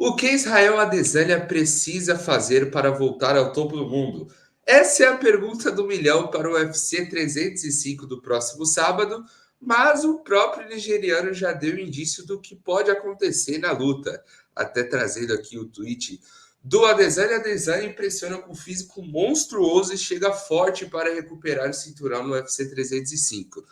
O que Israel Adesanya precisa fazer para voltar ao topo do mundo? Essa é a pergunta do milhão para o UFC 305 do próximo sábado, mas o próprio nigeriano já deu indício do que pode acontecer na luta. Até trazendo aqui o tweet do Adesanya. Adesanya impressiona com um físico monstruoso e chega forte para recuperar o cinturão no UFC 305.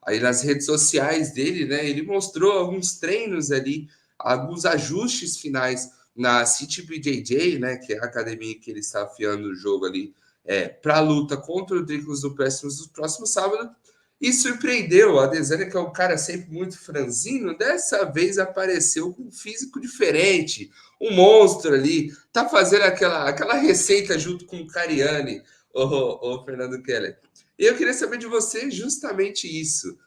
Aí nas redes sociais dele, né, ele mostrou alguns treinos ali, alguns ajustes finais na CTBJJ, né, que é a academia que ele está afiando o jogo ali para a luta contra o Dricus do próximo sábado. E surpreendeu a Adesanya, que é um cara sempre muito franzino, dessa vez apareceu com um físico diferente, um monstro ali, tá fazendo aquela receita junto com o Cariani, o Fernando Keller. E eu queria saber de você justamente isso.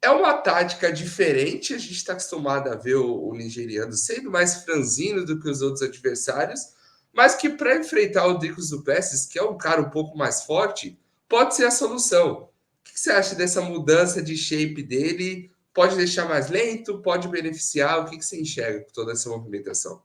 É uma tática diferente, a gente está acostumado a ver o nigeriano sendo mais franzino do que os outros adversários, mas que para enfrentar o Dricus du Plessis, que é um cara um pouco mais forte, pode ser a solução. O que você acha dessa mudança de shape dele? Pode deixar mais lento? Pode beneficiar? O que você enxerga com toda essa movimentação?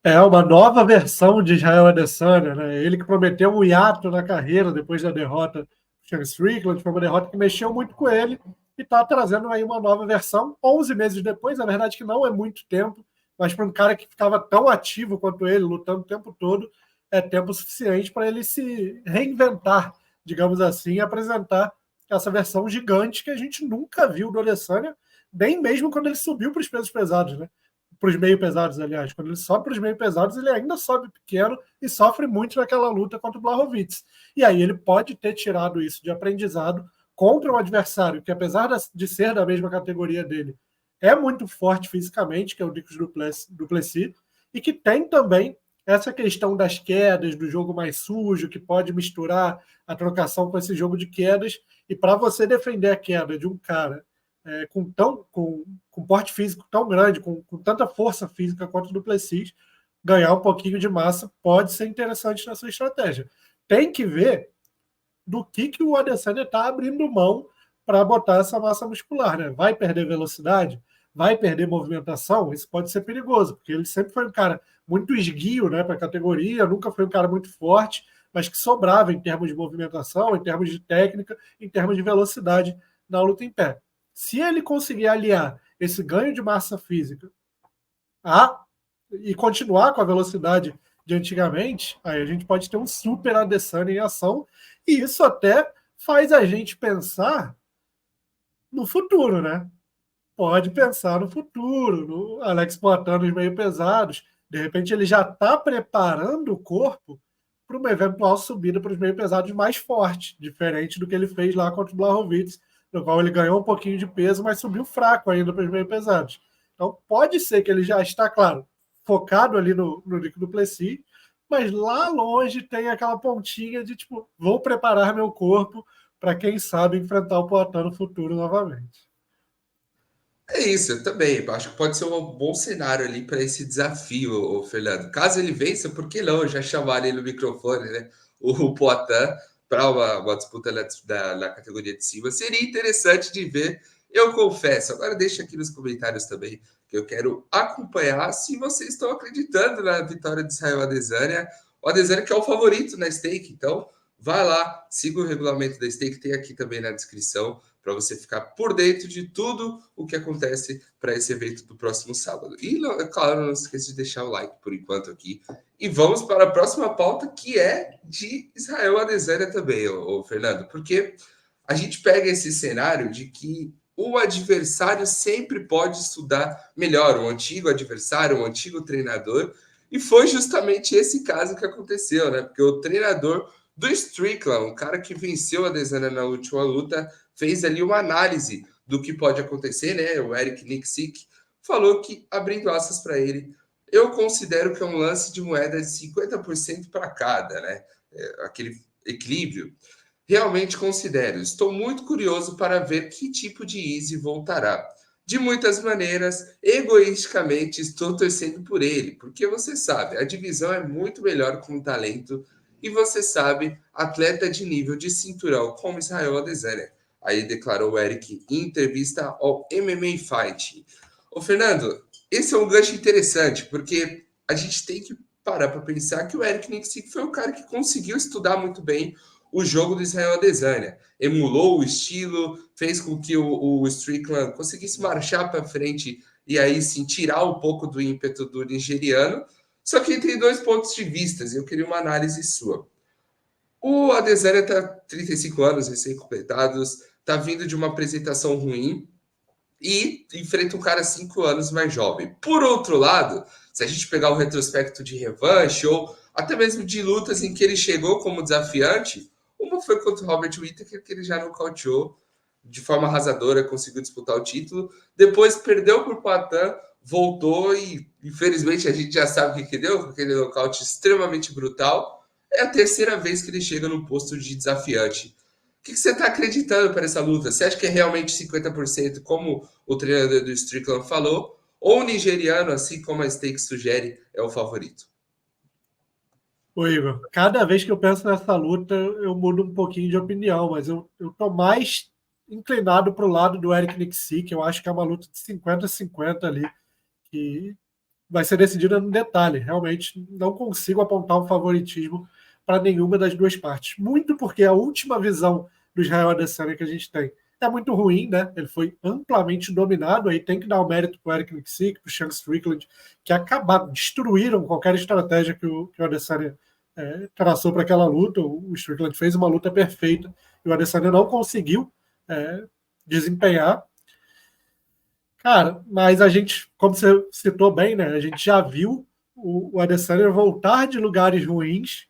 É uma nova versão de Israel Adesanya, né? Ele que prometeu um hiato na carreira depois da derrota do Sean Strickland, foi uma derrota que mexeu muito com ele e está trazendo aí uma nova versão, 11 meses depois, na verdade que não é muito tempo, mas para um cara que ficava tão ativo quanto ele, lutando o tempo todo, é tempo suficiente para ele se reinventar, digamos assim, e apresentar essa versão gigante que a gente nunca viu do Adesanya, nem mesmo quando ele subiu para os pesos pesados, né? Para os meio pesados, aliás. Quando ele sobe para os meio pesados, ele ainda sobe pequeno e sofre muito naquela luta contra o Blachowicz. E aí ele pode ter tirado isso de aprendizado contra um adversário que, apesar de ser da mesma categoria dele, é muito forte fisicamente, que é o Dricus du Plessis, e que tem também essa questão das quedas, do jogo mais sujo, que pode misturar a trocação com esse jogo de quedas. E para você defender a queda de um cara com porte físico tão grande, com tanta força física quanto o do Plessis, ganhar um pouquinho de massa pode ser interessante na sua estratégia. Tem que ver do que o Adesanya está abrindo mão para botar essa massa muscular, né? Vai perder velocidade? Vai perder movimentação? Isso pode ser perigoso, porque ele sempre foi um cara muito esguio, né, para a categoria, nunca foi um cara muito forte, mas que sobrava em termos de movimentação, em termos de técnica, em termos de velocidade na luta em pé. Se ele conseguir aliar esse ganho de massa física e continuar com a velocidade de antigamente, aí a gente pode ter um super Adesanya em ação, e isso até faz a gente pensar no futuro, né? Pode pensar no futuro, no Alex botando os meio pesados. De repente ele já está preparando o corpo para uma eventual subida para os meio pesados mais forte, diferente do que ele fez lá contra o Blachowicz, no qual ele ganhou um pouquinho de peso, mas subiu fraco ainda para os meio pesados. Então pode ser que ele já está, claro, focado ali no Nico du Plessis, mas lá longe tem aquela pontinha de tipo, vou preparar meu corpo para quem sabe enfrentar o Poatan no futuro novamente. É isso, eu também. Acho que pode ser um bom cenário ali para esse desafio, o Fernando. Caso ele vença, por que não já chamar ele no microfone, né? O Poatan para uma disputa na categoria de cima. Seria interessante de ver, eu confesso. Agora deixa aqui nos comentários também, que eu quero acompanhar se vocês estão acreditando na vitória de Israel Adesanya. O Adesanya que é o favorito na stake, então vai lá, siga o regulamento da stake, tem aqui também na descrição para você ficar por dentro de tudo o que acontece para esse evento do próximo sábado. E, é claro, não esqueça de deixar o like por enquanto aqui. E vamos para a próxima pauta, que é de Israel Adesanya também, ô Fernando, porque a gente pega esse cenário de que o adversário sempre pode estudar melhor, o antigo adversário, o antigo treinador, e foi justamente esse caso que aconteceu, né? Porque o treinador do Strickland, um cara que venceu a Adesanya na última luta, fez ali uma análise do que pode acontecer, né? O Eric Nixick falou que, abrindo aspas para ele, eu considero que é um lance de moeda de 50% para cada, né? Aquele equilíbrio. Realmente considero. Estou muito curioso para ver que tipo de Easy voltará. De muitas maneiras, egoisticamente, estou torcendo por ele, porque você sabe, a divisão é muito melhor com talento e você sabe, atleta de nível de cinturão como Israel Adesanya. Aí declarou o Eric em entrevista ao MMA Fight. Ô Fernando, esse é um gancho interessante, porque a gente tem que parar para pensar que o Eric Nicksick foi o cara que conseguiu estudar muito bem o jogo do Israel Adesanya. Emulou o estilo, fez com que o Strickland conseguisse marchar para frente e aí sim tirar um pouco do ímpeto do nigeriano. Só que tem dois pontos de vista, e eu queria uma análise sua. O Adesanya está 35 anos recém-completados, está vindo de uma apresentação ruim, e enfrenta um cara 5 anos mais jovem. Por outro lado, se a gente pegar o retrospecto de revanche ou até mesmo de lutas em que ele chegou como desafiante, uma foi contra o Robert Whittaker, que ele já nocauteou de forma arrasadora, conseguiu disputar o título. Depois perdeu por Poatan, voltou e, infelizmente, a gente já sabe o que deu, com aquele nocaute extremamente brutal. É a terceira vez que ele chega no posto de desafiante. O que você está acreditando para essa luta? Você acha que é realmente 50%, como o treinador do Strickland falou, ou o nigeriano, assim como a Stake sugere, é o favorito? Ô, Igor, cada vez que eu penso nessa luta, eu mudo um pouquinho de opinião, mas eu tô mais inclinado para o lado do Eric Nicksick. Eu acho que é uma luta de 50-50 ali, que vai ser decidida no detalhe. Realmente não consigo apontar um favoritismo para nenhuma das duas partes. Muito porque a última visão do Israel Adesanya que a gente tem é muito ruim, né? Ele foi amplamente dominado. Aí tem que dar o mérito para o Eric Nicksick, para o Sean Strickland, que acabaram, destruíram qualquer estratégia que o Adesanya traçou para aquela luta. O Strickland fez uma luta perfeita e o Adesanya não conseguiu é, desempenhar. Cara, mas a gente, como você citou bem, né? A gente já viu o Adesanya voltar de lugares ruins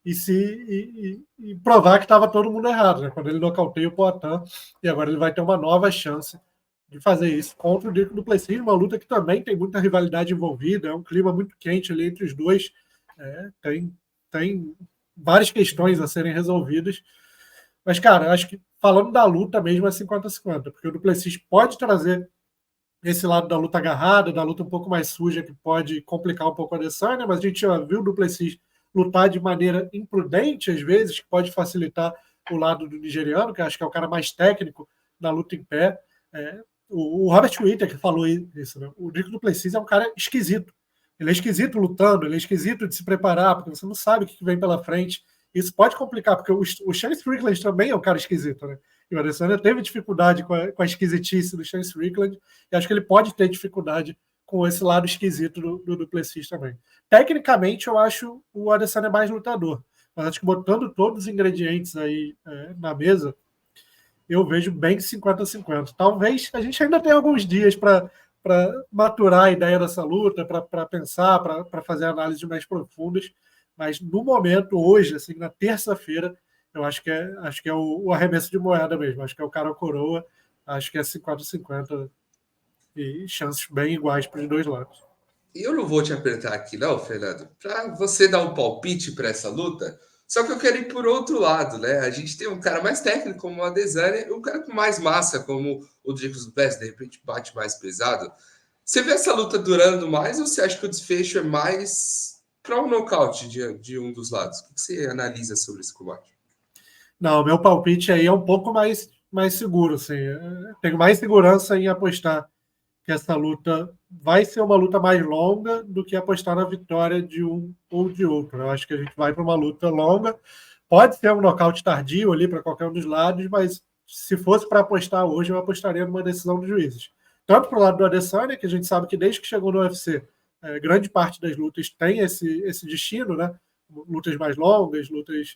e provar que estava todo mundo errado, né? Quando ele nocauteia o Poatan, e agora ele vai ter uma nova chance de fazer isso contra o Dricko do Plessis, uma luta que também tem muita rivalidade envolvida, é um clima muito quente ali entre os dois, tem várias questões a serem resolvidas. Mas, cara, acho que falando da luta mesmo é 50-50, porque o Duplessis pode trazer esse lado da luta agarrada, da luta um pouco mais suja, que pode complicar um pouco a Adesanya, mas a gente já viu o Duplessis lutar de maneira imprudente, às vezes, que pode facilitar o lado do nigeriano, que acho que é o cara mais técnico na luta em pé. O Robert Whittaker falou isso, né? O Dricko Duplessis é um cara esquisito. Ele é esquisito lutando, ele é esquisito de se preparar, porque você não sabe o que vem pela frente. Isso pode complicar, porque o Sean Strickland também é um cara esquisito, né? E o Adesanya teve dificuldade com a esquisitice do Sean Strickland, e acho que ele pode ter dificuldade com esse lado esquisito do Duplessis também. Tecnicamente, eu acho o Adesanya mais lutador, mas acho que botando todos os ingredientes aí na mesa, eu vejo bem 50-50. Talvez a gente ainda tenha alguns dias para maturar a ideia dessa luta, para pensar, para fazer análises mais profundas, mas no momento, hoje, assim, na terça-feira, eu acho que é o arremesso de moeda mesmo, acho que é o cara coroa, acho que é 50-50 e chances bem iguais para os dois lados. E eu não vou te apertar aqui, não, Fernando, para você dar um palpite para essa luta. Só que eu quero ir por outro lado, né? A gente tem um cara mais técnico como o Adesanya e um cara com mais massa como o Dricus Duplessis, de repente bate mais pesado. Você vê essa luta durando mais ou você acha que o desfecho é mais para um nocaute de um dos lados? O que você analisa sobre esse combate? Não, meu palpite aí é um pouco mais seguro, assim. Tenho mais segurança em apostar que essa luta vai ser uma luta mais longa do que apostar na vitória de um ou de outro. Eu acho que a gente vai para uma luta longa. Pode ser um nocaute tardio ali para qualquer um dos lados, mas se fosse para apostar hoje, eu apostaria numa decisão dos juízes. Tanto para o lado do Adesanya, que a gente sabe que desde que chegou no UFC, grande parte das lutas tem esse destino, né? Lutas mais longas, lutas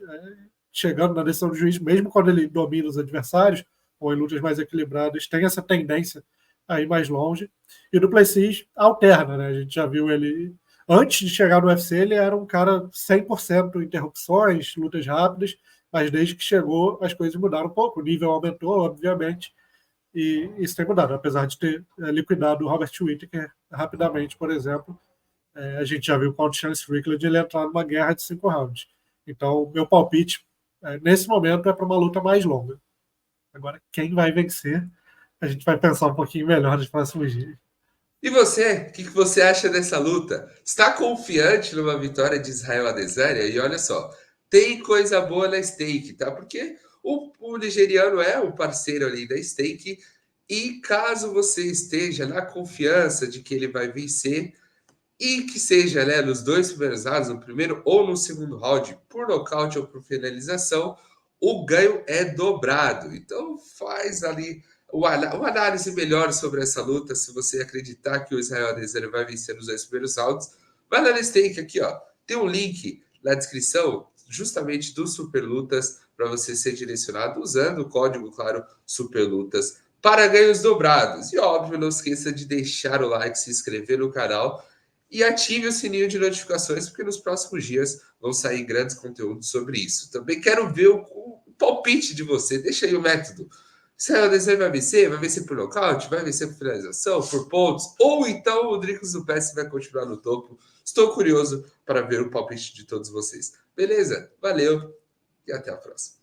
chegando na decisão do juiz, mesmo quando ele domina os adversários, ou em lutas mais equilibradas, tem essa tendência a ir mais longe. E o Duplessis alterna, né? A gente já viu ele. Antes de chegar no UFC, ele era um cara 100% interrupções, lutas rápidas, mas desde que chegou, as coisas mudaram um pouco. O nível aumentou, obviamente, e isso tem mudado. Apesar de ter liquidado o Robert Whittaker rapidamente, por exemplo, a gente já viu com o Sean Strickland ele entrar numa guerra de 5 rounds. Então, meu palpite, nesse momento, é para uma luta mais longa. Agora, quem vai vencer, a gente vai pensar um pouquinho melhor nos próximos dias. E você, o que você acha dessa luta? Está confiante numa vitória de Israel Adesanya? E olha só, tem coisa boa na Stake, tá? Porque o nigeriano é um parceiro ali da Stake E caso você esteja na confiança de que ele vai vencer, e que seja, né, nos 2 primeiros rounds, no primeiro ou no segundo round, por nocaute ou por finalização, o ganho é dobrado. Então faz ali uma análise melhor sobre essa luta, se você acreditar que o Israel Adesanya vai vencer nos 2 primeiros rounds. Vai lá no Stake aqui, ó. Tem um link na descrição, justamente do Superlutas, para você ser direcionado usando o código, claro, Superlutas, para ganhos dobrados. E óbvio, não esqueça de deixar o like, se inscrever no canal e ative o sininho de notificações, porque nos próximos dias vão sair grandes conteúdos sobre isso. Também quero ver o palpite de você. Deixa aí o método. Israel Adesanya vai vencer? Vai vencer por nocaute? Vai vencer por finalização? Por pontos? Ou então o Dricos do PS vai continuar no topo? Estou curioso para ver o palpite de todos vocês. Beleza? Valeu e até a próxima.